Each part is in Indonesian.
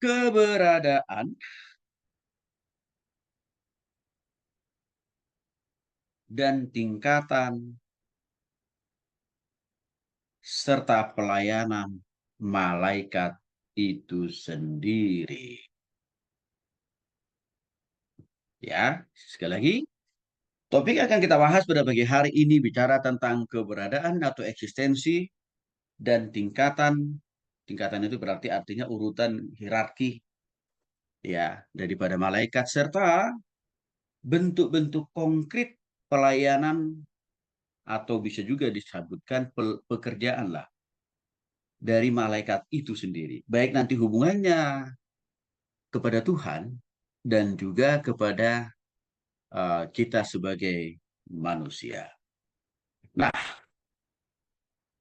keberadaan dan tingkatan serta pelayanan malaikat itu sendiri. Ya, sekali lagi, topik akan kita bahas pada pagi hari ini bicara tentang keberadaan atau eksistensi dan tingkatan. Tingkatan itu berarti artinya urutan hierarki ya daripada malaikat serta bentuk-bentuk konkret pelayanan atau bisa juga disebutkan pekerjaan lah dari malaikat itu sendiri. Baik nanti hubungannya kepada Tuhan dan juga kepada kita sebagai manusia. Nah,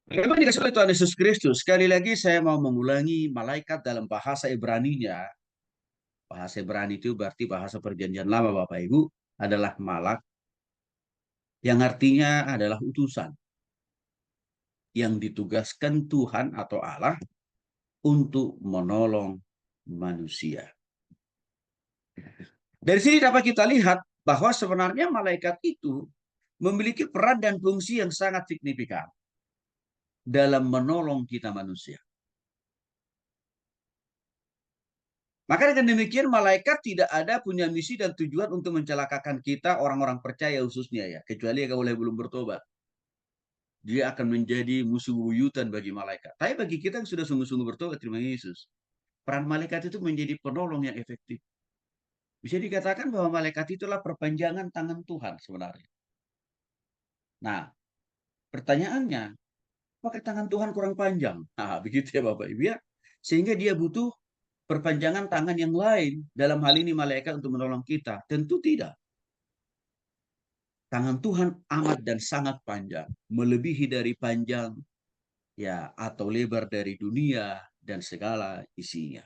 bagaimana dikasih oleh Tuhan Yesus Kristus? Sekali lagi saya mau mengulangi malaikat dalam bahasa Ibrani-nya. Bahasa Ibrani itu berarti bahasa perjanjian lama Bapak Ibu adalah malak yang artinya adalah utusan yang ditugaskan Tuhan atau Allah untuk menolong manusia. Dari sini dapat kita lihat bahwa sebenarnya malaikat itu memiliki peran dan fungsi yang sangat signifikan dalam menolong kita manusia. Maka dengan demikian malaikat tidak ada punya misi dan tujuan untuk mencelakakan kita orang-orang percaya khususnya ya. Kecuali kalau belum bertobat. Dia akan menjadi musuh buyutan bagi malaikat. Tapi bagi kita yang sudah sungguh-sungguh bertobat, terima Yesus. Peran malaikat itu menjadi penolong yang efektif. Bisa dikatakan bahwa malaikat itulah perpanjangan tangan Tuhan sebenarnya. Nah, pertanyaannya, apakah tangan Tuhan kurang panjang? Nah, begitu ya Bapak Ibu ya. Sehingga dia butuh perpanjangan tangan yang lain dalam hal ini malaikat untuk menolong kita. Tentu tidak. Tangan Tuhan amat dan sangat panjang, melebihi dari panjang ya atau lebar dari dunia dan segala isinya.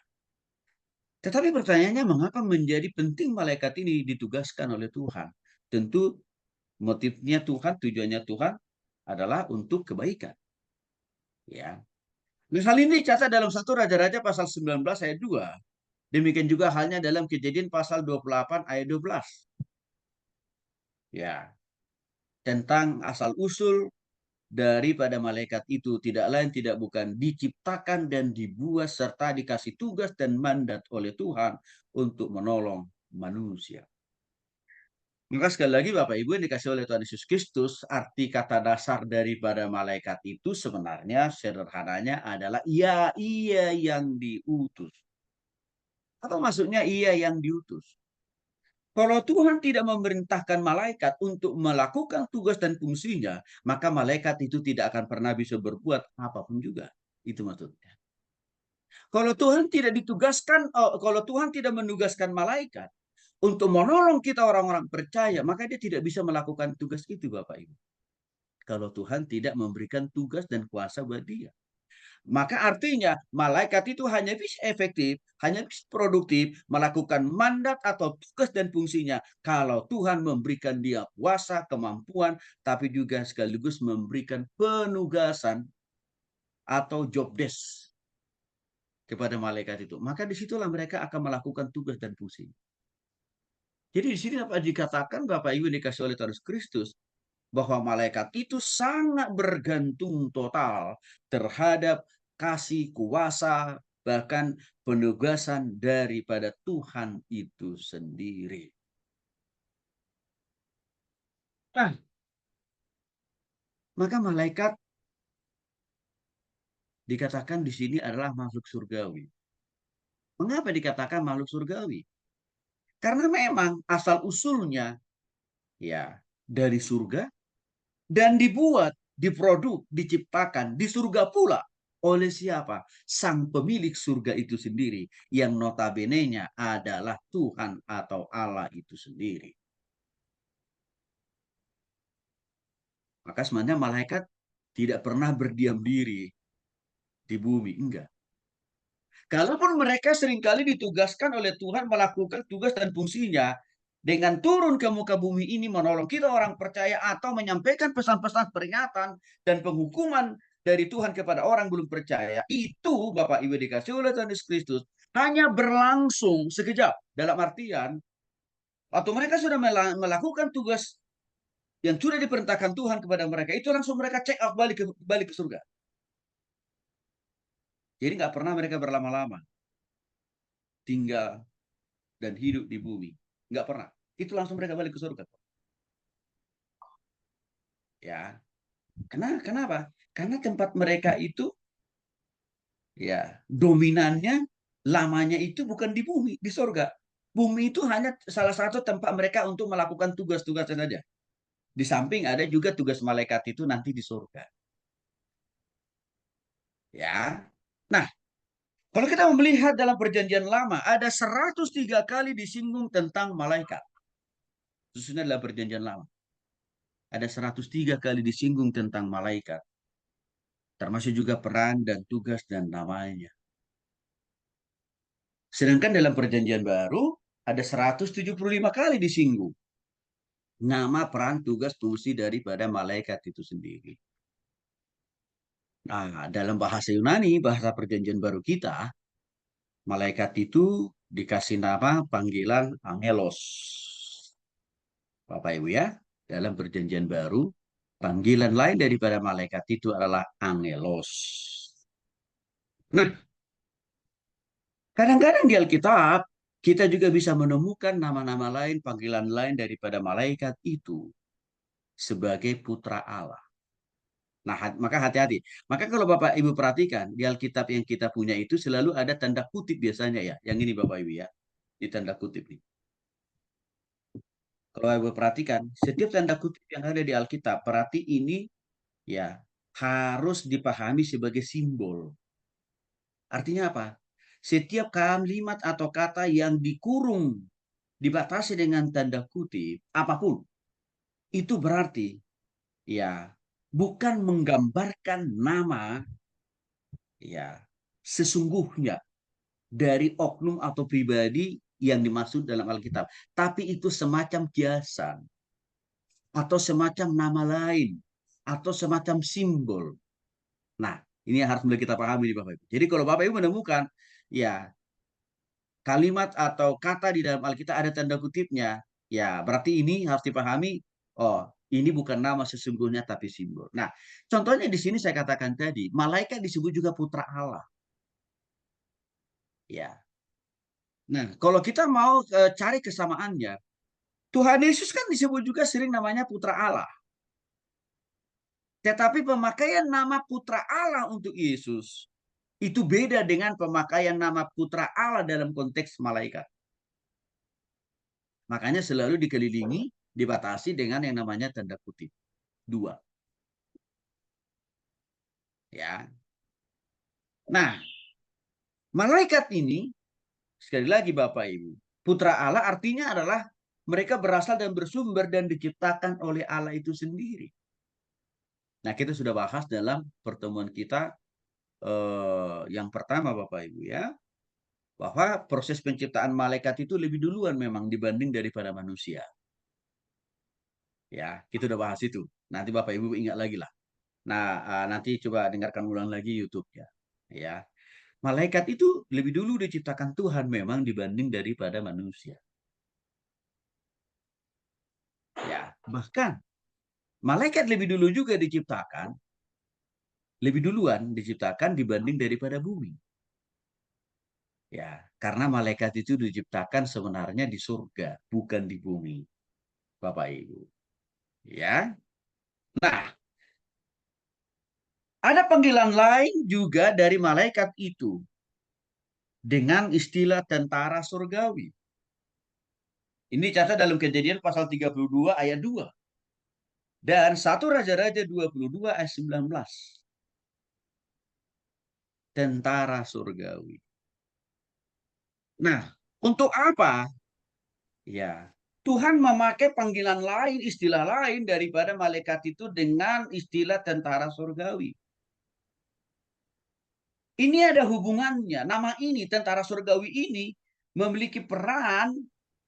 Tetapi pertanyaannya mengapa menjadi penting malaikat ini ditugaskan oleh Tuhan? Tentu motifnya Tuhan, tujuannya Tuhan adalah untuk kebaikan. Ya. Hal ini dicatat dalam 1 Raja-Raja pasal 19 ayat 2. Demikian juga halnya dalam Kejadian pasal 28 ayat 12. Ya. Tentang asal usul daripada malaikat itu tidak lain tidak bukan diciptakan dan dibuat serta dikasih tugas dan mandat oleh Tuhan untuk menolong manusia. Maka sekali lagi Bapak Ibu yang dikasih oleh Tuhan Yesus Kristus, arti kata dasar daripada malaikat itu sebenarnya sederhananya adalah ia yang diutus. Atau maksudnya ia yang diutus. Kalau Tuhan tidak memerintahkan malaikat untuk melakukan tugas dan fungsinya, maka malaikat itu tidak akan pernah bisa berbuat apapun juga. Itu maksudnya. Kalau Tuhan tidak ditugaskan, kalau Tuhan tidak menugaskan malaikat untuk menolong kita orang-orang percaya, maka dia tidak bisa melakukan tugas itu, Bapak Ibu. Kalau Tuhan tidak memberikan tugas dan kuasa buat dia. Maka artinya malaikat itu hanya bisa efektif, hanya bisa produktif, melakukan mandat atau tugas dan fungsinya kalau Tuhan memberikan dia kuasa, kemampuan, tapi juga sekaligus memberikan penugasan atau job desk kepada malaikat itu. Maka disitulah mereka akan melakukan tugas dan fungsi. Jadi di sini dapat dikatakan Bapak Ibu dikasih oleh Tuhan Kristus bahwa malaikat itu sangat bergantung total terhadap kasih kuasa bahkan penugasan daripada Tuhan itu sendiri. Nah, maka malaikat dikatakan di sini adalah makhluk surgawi. Mengapa dikatakan makhluk surgawi? Karena memang asal usulnya ya dari surga dan dibuat, diproduk, diciptakan di surga pula. Oleh siapa? Sang pemilik surga itu sendiri. Yang notabene-nya adalah Tuhan atau Allah itu sendiri. Maka sebenarnya malaikat tidak pernah berdiam diri di bumi. Enggak. Kalaupun mereka seringkali ditugaskan oleh Tuhan melakukan tugas dan fungsinya dengan turun ke muka bumi ini menolong kita orang percaya atau menyampaikan pesan-pesan peringatan dan penghukuman dari Tuhan kepada orang belum percaya, itu Bapak Ibu dikasih oleh Tuhan Yesus Kristus hanya berlangsung sekejap. Dalam artian, atau mereka sudah melakukan tugas yang sudah diperintahkan Tuhan kepada mereka, itu langsung mereka check out balik ke surga. Jadi nggak pernah mereka berlama-lama tinggal dan hidup di bumi. Nggak pernah. Itu langsung mereka balik ke surga. Ya, kenapa? Karena tempat mereka itu, ya, dominannya lamanya itu bukan di bumi, di surga. Bumi itu hanya salah satu tempat mereka untuk melakukan tugas-tugas saja. Di samping ada juga tugas malaikat itu nanti di surga. Ya. Nah, kalau kita melihat dalam perjanjian lama, ada 103 kali disinggung tentang malaikat. Khususnya dalam perjanjian lama. Ada 103 kali disinggung tentang malaikat. Termasuk juga peran dan tugas dan namanya. Sedangkan dalam perjanjian baru, ada 175 kali disinggung. Nama, peran, tugas, fungsi daripada malaikat itu sendiri. Nah, dalam bahasa Yunani, bahasa perjanjian baru kita, malaikat itu dikasih nama panggilan angelos. Bapak Ibu ya, dalam perjanjian baru, panggilan lain daripada malaikat itu adalah angelos. Nah, kadang-kadang di Alkitab, kita juga bisa menemukan nama-nama lain, panggilan lain daripada malaikat itu sebagai putra Allah. Nah, maka hati-hati. Maka kalau Bapak Ibu perhatikan, di Alkitab yang kita punya itu selalu ada tanda kutip biasanya ya. Yang ini Bapak Ibu ya, di tanda kutip nih. Kalau Ibu perhatikan, setiap tanda kutip yang ada di Alkitab, berarti ini ya harus dipahami sebagai simbol. Artinya apa? Setiap kalimat atau kata yang dikurung, dibatasi dengan tanda kutip, apapun, itu berarti ya bukan menggambarkan nama ya sesungguhnya dari oknum atau pribadi yang dimaksud dalam Alkitab, tapi itu semacam kiasan atau semacam nama lain atau semacam simbol. Nah, ini yang harus mulai kita pahami di Bapak Ibu. Jadi kalau Bapak Ibu menemukan ya kalimat atau kata di dalam Alkitab ada tanda kutipnya, ya berarti ini harus dipahami, oh ini bukan nama sesungguhnya tapi simbol. Nah, contohnya di sini saya katakan tadi, malaikat disebut juga putra Allah. Ya. Nah, kalau kita mau cari kesamaannya, Tuhan Yesus kan disebut juga sering namanya putra Allah. Tetapi pemakaian nama putra Allah untuk Yesus itu beda dengan pemakaian nama putra Allah dalam konteks malaikat. Makanya selalu dikelilingi, dibatasi dengan yang namanya tanda kutip. Dua. Ya. Nah, malaikat ini, sekali lagi Bapak Ibu, putra Allah artinya adalah mereka berasal dan bersumber dan diciptakan oleh Allah itu sendiri. Nah, kita sudah bahas dalam pertemuan kita yang pertama Bapak Ibu ya, bahwa proses penciptaan malaikat itu lebih duluan memang dibanding daripada manusia. Ya, kita udah bahas itu. Nanti Bapak Ibu ingat lagi lah. Nah, nanti coba dengarkan ulang lagi YouTube-nya. Ya. Malaikat itu lebih dulu diciptakan Tuhan memang dibanding daripada manusia. Ya, bahkan malaikat lebih dulu juga diciptakan, lebih duluan diciptakan dibanding daripada bumi. Ya, karena malaikat itu diciptakan sebenarnya di surga, bukan di bumi. Bapak Ibu. Ya. Nah, ada panggilan lain juga dari malaikat itu dengan istilah tentara surgawi. Ini catat dalam Kejadian pasal 32 ayat 2. Dan 1 Raja-Raja 22 ayat 19. Tentara surgawi. Nah, untuk apa? Ya, Tuhan memakai panggilan lain, istilah lain daripada malaikat itu dengan istilah tentara surgawi. Ini ada hubungannya. Nama ini, tentara surgawi ini, memiliki peran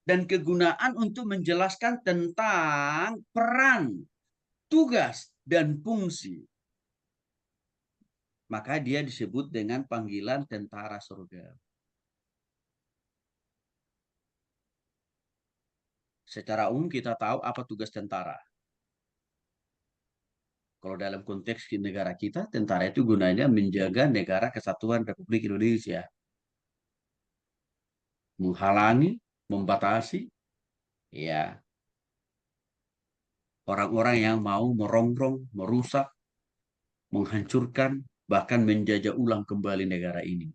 dan kegunaan untuk menjelaskan tentang peran, tugas, dan fungsi. Maka dia disebut dengan panggilan tentara surgawi. Secara umum kita tahu apa tugas tentara. Kalau dalam konteks di negara kita, tentara itu gunanya menjaga negara kesatuan Republik Indonesia. Menghalangi, membatasi, ya orang-orang yang mau merongrong, merusak, menghancurkan, bahkan menjajah ulang kembali negara ini.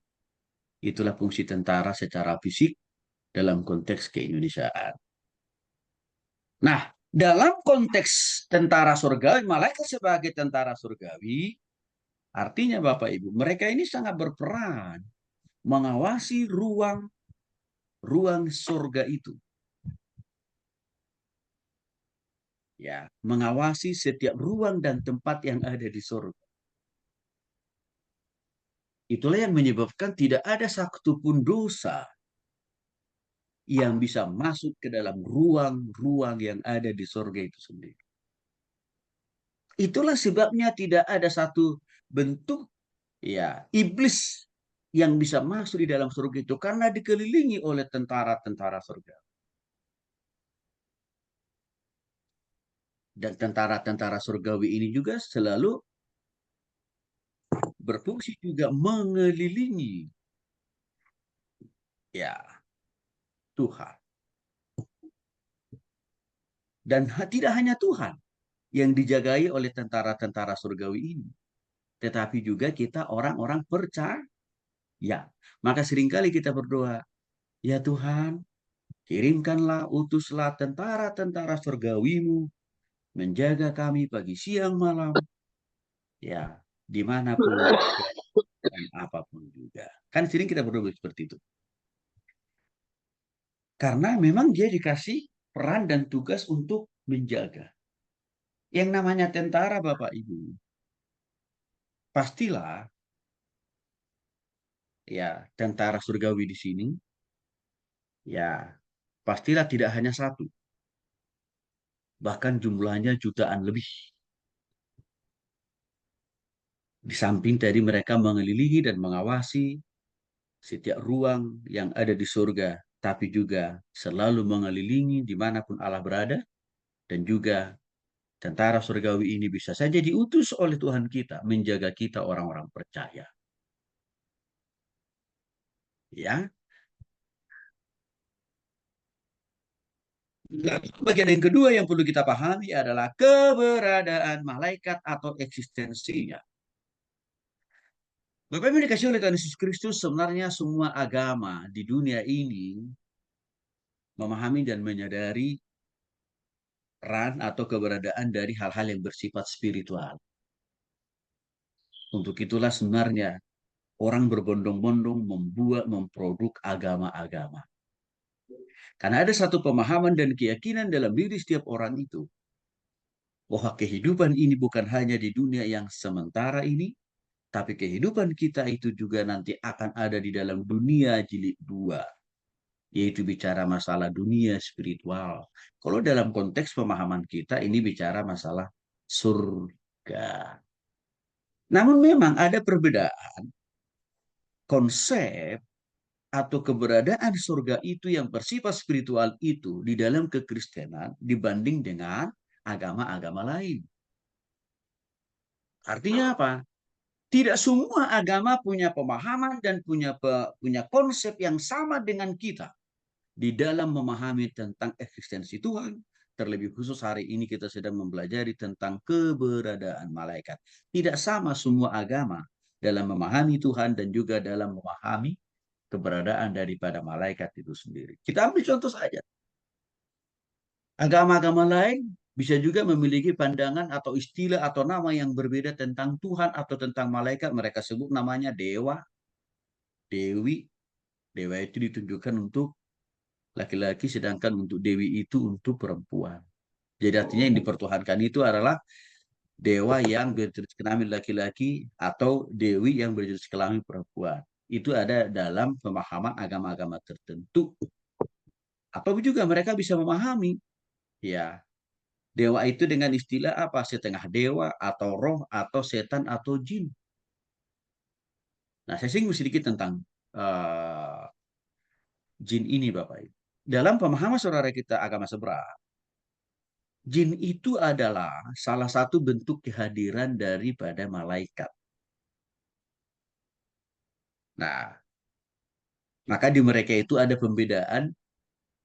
Itulah fungsi tentara secara fisik dalam konteks keindonesiaan. Nah, dalam konteks tentara surgawi, malaikat sebagai tentara surgawi, artinya Bapak Ibu, mereka ini sangat berperan mengawasi ruang surga itu. Ya, mengawasi setiap ruang dan tempat yang ada di surga. Itulah yang menyebabkan tidak ada satupun dosa yang bisa masuk ke dalam ruang-ruang yang ada di surga itu sendiri. Itulah sebabnya tidak ada satu bentuk ya iblis yang bisa masuk di dalam surga itu karena dikelilingi oleh tentara-tentara surga. Dan tentara-tentara surgawi ini juga selalu berfungsi juga mengelilingi ya Tuhan. Dan tidak hanya Tuhan yang dijagai oleh tentara-tentara surgawi ini, tetapi juga kita orang-orang percaya. Maka seringkali kita berdoa, ya Tuhan, kirimkanlah, utuslah tentara-tentara surgawimu menjaga kami pagi siang malam, ya dimanapun dan apapun juga. Kan sering kita berdoa seperti itu. Karena memang dia dikasih peran dan tugas untuk menjaga. Yang namanya tentara Bapak Ibu, pastilah ya tentara surgawi di sini, ya pastilah tidak hanya satu, bahkan jumlahnya jutaan lebih. Di samping tadi mereka mengelilingi dan mengawasi setiap ruang yang ada di surga, tapi juga selalu mengelilingi dimanapun Allah berada, dan juga tentara surgawi ini bisa saja diutus oleh Tuhan kita menjaga kita orang-orang percaya. Ya, bagian yang kedua yang perlu kita pahami adalah keberadaan malaikat atau eksistensinya. Bapak Ibu dikasih oleh Tuhan Yesus Kristus, sebenarnya semua agama di dunia ini memahami dan menyadari peran atau keberadaan dari hal-hal yang bersifat spiritual. Untuk itulah sebenarnya orang berbondong-bondong memproduk agama-agama. Karena ada satu pemahaman dan keyakinan dalam diri setiap orang itu, bahwa kehidupan ini bukan hanya di dunia yang sementara ini, tapi kehidupan kita itu juga nanti akan ada di dalam dunia jilid 2, yaitu bicara masalah dunia spiritual. Kalau dalam konteks pemahaman kita, ini bicara masalah surga. Namun memang ada perbedaan konsep atau keberadaan surga itu yang bersifat spiritual itu di dalam kekristenan dibanding dengan agama-agama lain. Artinya apa? Tidak semua agama punya pemahaman dan punya konsep yang sama dengan kita di dalam memahami tentang eksistensi Tuhan. Terlebih khusus hari ini kita sedang mempelajari tentang keberadaan malaikat. Tidak sama semua agama dalam memahami Tuhan dan juga dalam memahami keberadaan daripada malaikat itu sendiri. Kita ambil contoh saja. Agama-agama lain bisa juga memiliki pandangan atau istilah atau nama yang berbeda tentang Tuhan atau tentang malaikat. Mereka sebut namanya dewa, dewi. Dewa itu ditunjukkan untuk laki-laki, sedangkan untuk dewi itu untuk perempuan. Jadi artinya yang dipertuhankan itu adalah dewa yang berjenis kelamin laki-laki atau dewi yang berjenis kelamin perempuan. Itu ada dalam pemahaman agama-agama tertentu. Atau juga mereka bisa memahami ya dewa itu dengan istilah apa? Setengah dewa atau roh atau setan atau jin. Nah, saya singgung sedikit tentang jin ini Bapak Ibu. Dalam pemahaman saudara kita agama seberang, jin itu adalah salah satu bentuk kehadiran daripada malaikat. Nah, maka di mereka itu ada pembedaan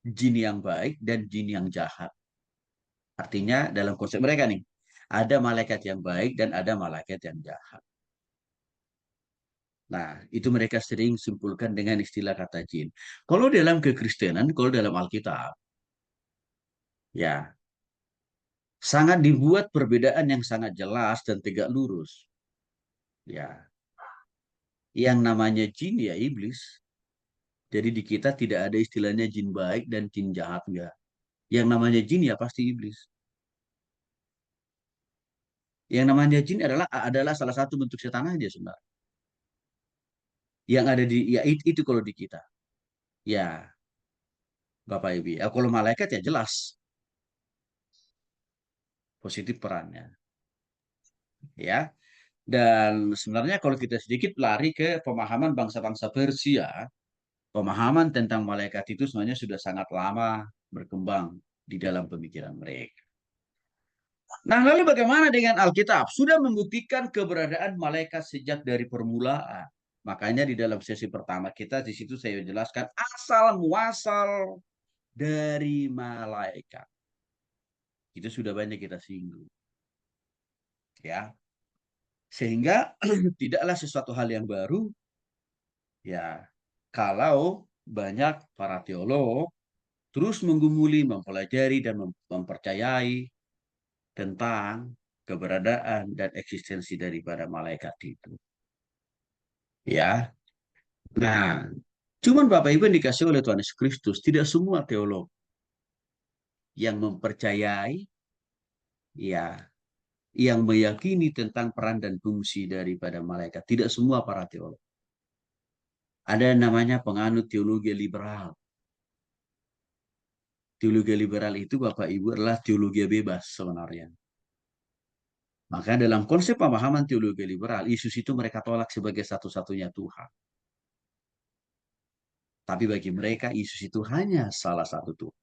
jin yang baik dan jin yang jahat. Artinya dalam konsep mereka nih, ada malaikat yang baik dan ada malaikat yang jahat. Nah, itu mereka sering simpulkan dengan istilah kata jin. Kalau dalam kekristenan, kalau dalam Alkitab, ya sangat dibuat perbedaan yang sangat jelas dan tegak lurus. Ya, yang namanya jin ya iblis. Jadi di kita tidak ada istilahnya jin baik dan jin jahat enggak. Yang namanya jin ya pasti iblis. Yang namanya jin adalah salah satu bentuk setan aja sebenarnya. Yang ada di ya itu kalau di kita. Ya, Bapak Ibu. Ya, kalau malaikat ya jelas positif perannya, ya. Dan sebenarnya kalau kita sedikit lari ke pemahaman bangsa-bangsa Persia, pemahaman tentang malaikat itu sebenarnya sudah sangat lama berkembang di dalam pemikiran mereka. Nah, lalu bagaimana dengan Alkitab? Sudah membuktikan keberadaan malaikat sejak dari permulaan. Makanya di dalam sesi pertama kita di situ saya jelaskan asal muasal dari malaikat. Itu sudah banyak kita singgung, ya. Sehingga tidaklah sesuatu hal yang baru, ya, kalau banyak para teolog terus menggumuli, mempelajari dan mempercayai tentang keberadaan dan eksistensi daripada malaikat itu. Ya. Nah, cuman Bapak Ibu yang dikasih oleh Tuhan Yesus Kristus, tidak semua teolog yang mempercayai, ya, yang meyakini tentang peran dan fungsi daripada malaikat. Tidak semua para teolog. Ada namanya penganut teologi liberal. Teologi liberal itu Bapak Ibu adalah teologi bebas sebenarnya. Maka dalam konsep pemahaman teologi liberal, Yesus itu mereka tolak sebagai satu-satunya Tuhan. Tapi bagi mereka, Yesus itu hanya salah satu Tuhan.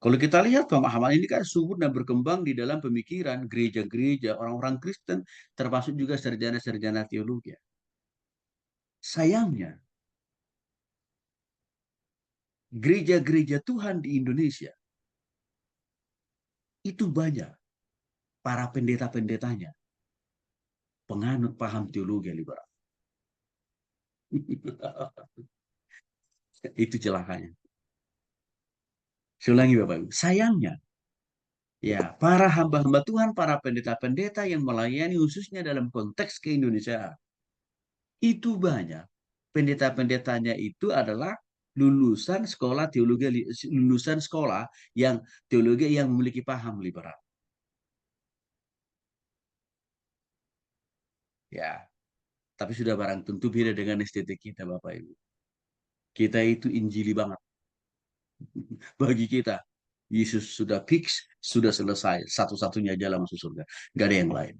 Kalau kita lihat pemahaman ini kan subur dan berkembang di dalam pemikiran gereja-gereja, orang-orang Kristen, termasuk juga sarjana-sarjana teologi. Sayangnya, gereja-gereja Tuhan di Indonesia itu banyak para pendeta-pendetanya penganut paham teologi liberal. Itu celakanya. Saya ulangi Bapak Ibu. Sayangnya, ya, para hamba-hamba Tuhan, para pendeta-pendeta yang melayani khususnya dalam konteks keindonesiaan, itu banyak. Pendeta-pendetanya itu adalah lulusan sekolah teologi, lulusan sekolah yang teologi yang memiliki paham liberal. Ya, tapi sudah barang tentu beda dengan estetik kita, Bapak Ibu. Kita itu injili banget. Bagi kita, Yesus sudah fix, sudah selesai. Satu-satunya jalan masuk surga. Gak ada yang lain.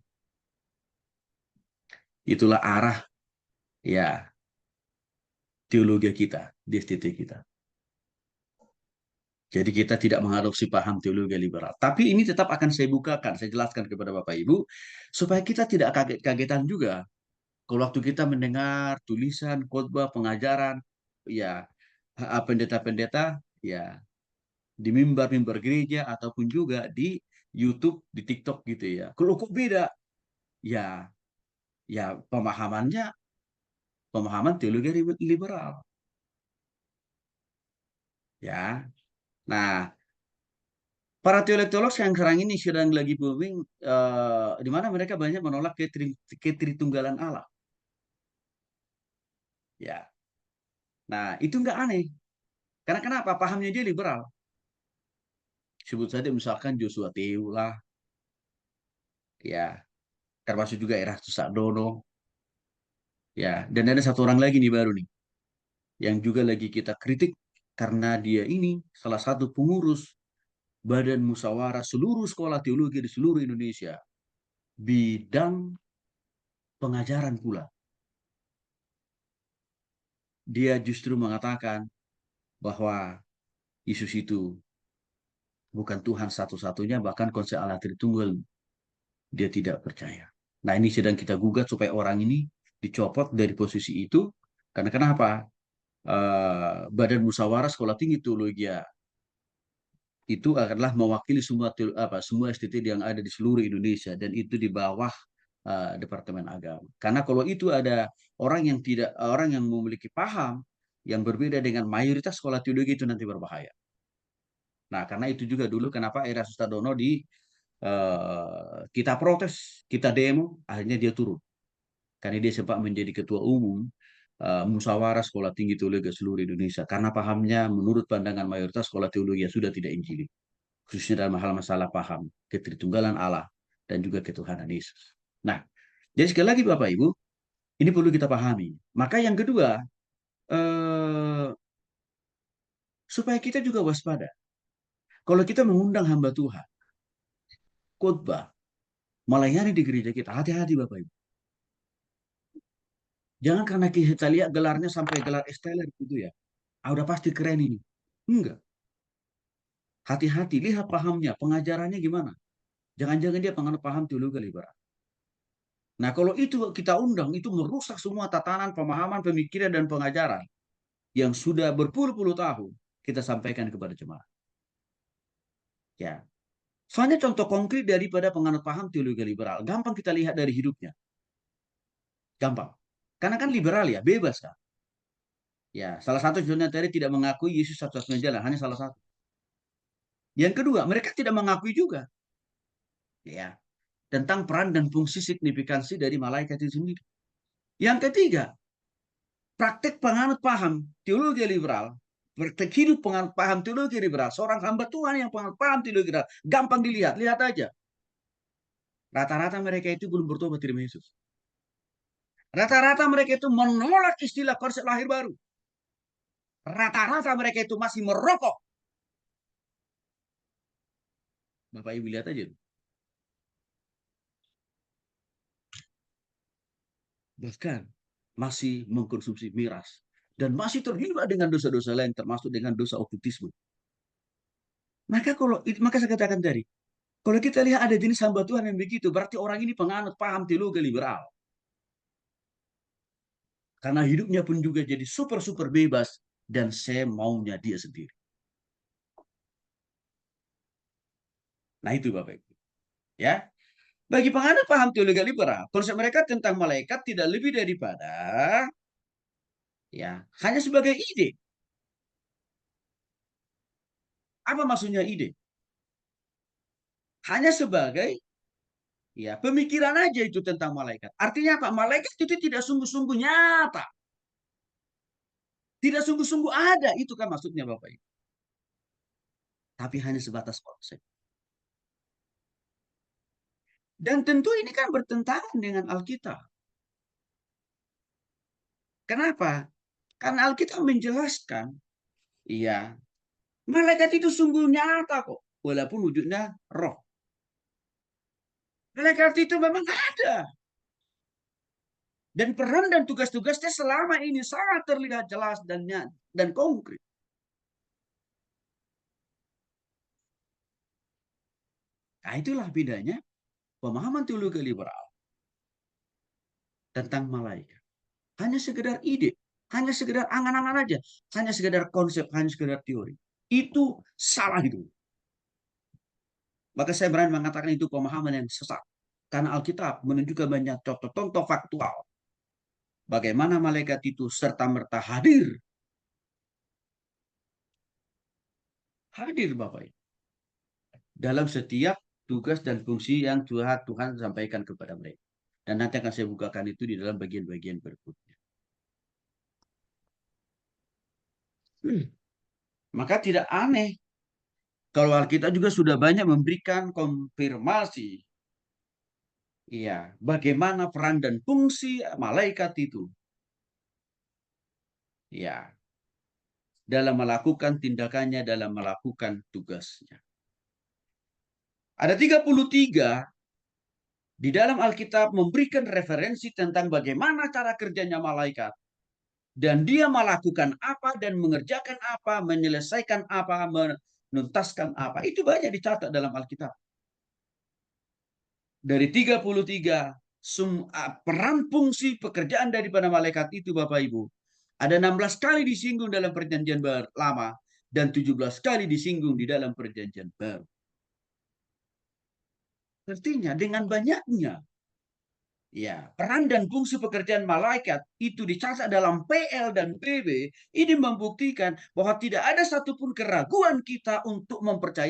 Itulah arah, ya, teologi kita, di estetik kita. Jadi kita tidak mengadopsi paham teologi liberal. Tapi ini tetap akan saya bukakan, saya jelaskan kepada Bapak Ibu, supaya kita tidak kaget-kagetan juga. Kalau waktu kita mendengar tulisan, khotbah, pengajaran, ya pendeta-pendeta, ya di mimbar-mimbar gereja ataupun juga di YouTube, di TikTok gitu ya. Kalau kok beda, ya ya pemahamannya pemahaman teologi liberal, ya. Nah, para teolog-teolog yang sekarang ini sedang lagi booming, di mana mereka banyak menolak ketritunggalan Allah. Ya, nah itu nggak aneh. Karena kenapa? Pahamnya dia liberal. Sebut saja misalkan Joshua Teu lah, ya, termasuk juga Erastus Sardono, ya, dan ada satu orang lagi nih baru nih, yang juga lagi kita kritik karena dia ini salah satu pengurus Badan Musyawarah seluruh sekolah teologi di seluruh Indonesia, bidang pengajaran pula. Dia justru mengatakan bahwa Yesus itu bukan Tuhan satu-satunya, bahkan konsep Allah Tritunggal dia tidak percaya. Nah, ini sedang kita gugat supaya orang ini dicopot dari posisi itu. Karena kenapa? Badan Musyawarah Sekolah Tinggi Teologi itu adalah mewakili semua STT yang ada di seluruh Indonesia, dan itu di bawah Departemen Agama. Karena kalau itu ada orang yang memiliki paham yang berbeda dengan mayoritas sekolah teologi, itu nanti berbahaya. Nah, karena itu juga dulu kenapa Era Sustadono kita protes, kita demo, akhirnya dia turun. Karena dia sempat menjadi ketua umum Musyawarah Sekolah Tinggi Teologi seluruh Indonesia. Karena pahamnya menurut pandangan mayoritas sekolah teologi sudah tidak injili, khususnya dalam hal masalah paham ketritunggalan Allah dan juga ketuhanan Yesus. Nah, jadi sekali lagi Bapak Ibu, ini perlu kita pahami. Maka yang kedua, supaya kita juga waspada. Kalau kita mengundang hamba Tuhan, khotbah, melayani di gereja kita, hati-hati Bapak Ibu. Jangan karena kita lihat gelarnya sampai gelar esteller gitu ya. Udah pasti keren ini. Enggak. Hati-hati, lihat pahamnya, pengajarannya gimana. Jangan-jangan dia penganut paham teologi liberal. Nah, kalau itu kita undang, itu merusak semua tatanan, pemahaman, pemikiran, dan pengajaran yang sudah berpuluh-puluh tahun kita sampaikan kepada jemaat. Ya, soalnya contoh konkret daripada penganut paham teologi liberal, gampang kita lihat dari hidupnya. Gampang. Karena kan liberal ya, bebas kan. Ya, salah satu contohnya tadi tidak mengakui Yesus satu-satunya jalan, hanya salah satu. Yang kedua, mereka tidak mengakui juga ya tentang peran dan fungsi signifikansi dari malaikat itu sendiri. Yang ketiga, praktek penganut paham teologi liberal, praktek hidup penganut paham teologi liberal, seorang hamba Tuhan yang penganut paham teologi liberal, gampang dilihat, lihat aja. Rata-rata mereka itu belum bertobat terima Yesus. Rata-rata mereka itu menolak istilah konsep lahir baru. Rata-rata mereka itu masih merokok. Bapak Ibu lihat aja. Bahkan masih mengkonsumsi miras. Dan masih terlibat dengan dosa-dosa lain, termasuk dengan dosa okultisme. Maka saya katakan tadi, kalau kita lihat ada jenis hamba Tuhan yang begitu, berarti orang ini penganut paham teologi liberal. Karena hidupnya pun juga jadi super-super bebas dan saya maunya dia sendiri. Nah itu Bapak Ibu. Ya, bagi penganut paham teologi liberal, konsep mereka tentang malaikat tidak lebih daripada ya hanya sebagai ide. Apa maksudnya ide? Hanya sebagai ya pemikiran aja itu tentang malaikat. Artinya apa? Malaikat itu tidak sungguh-sungguh nyata. Tidak sungguh-sungguh ada. Itu kan maksudnya Bapak Ibu. Tapi hanya sebatas konsep. Dan tentu ini kan bertentangan dengan Alkitab. Kenapa? Karena Alkitab menjelaskan, iya, malaikat itu sungguh nyata kok. Walaupun wujudnya roh. Malaikat itu memang ada. Dan peran dan tugas-tugasnya selama ini sangat terlihat jelas dan konkret. Nah itulah bedanya pemahaman teologi liberal tentang malaikat. Hanya sekedar ide, hanya sekedar angan-angan aja, hanya sekedar konsep, hanya sekedar teori. Itu salah itu. Maka saya berani mengatakan itu pemahaman yang sesat. Karena Alkitab menunjukkan banyak contoh-contoh faktual. Bagaimana malaikat itu serta-merta hadir. Hadir Bapak. Dalam setiap tugas dan fungsi yang Tuhan sampaikan kepada mereka. Dan nanti akan saya bukakan itu di dalam bagian-bagian berikutnya. Maka tidak aneh kalau Alkitab juga sudah banyak memberikan konfirmasi. Iya, bagaimana peran dan fungsi malaikat itu. Ya, dalam melakukan tindakannya, dalam melakukan tugasnya. Ada 33 di dalam Alkitab memberikan referensi tentang bagaimana cara kerjanya malaikat. Dan dia melakukan apa dan mengerjakan apa, menyelesaikan apa, menuntaskan apa. Itu banyak dicatat dalam Alkitab. Dari 33 peran fungsi pekerjaan daripada malaikat itu, Bapak Ibu, ada 16 kali disinggung dalam perjanjian lama dan 17 kali disinggung di dalam perjanjian baru. Artinya dengan banyaknya peran dan fungsi pekerjaan malaikat itu dicatat dalam PL dan PB, ini membuktikan bahwa tidak ada satupun keraguan kita untuk mempercayai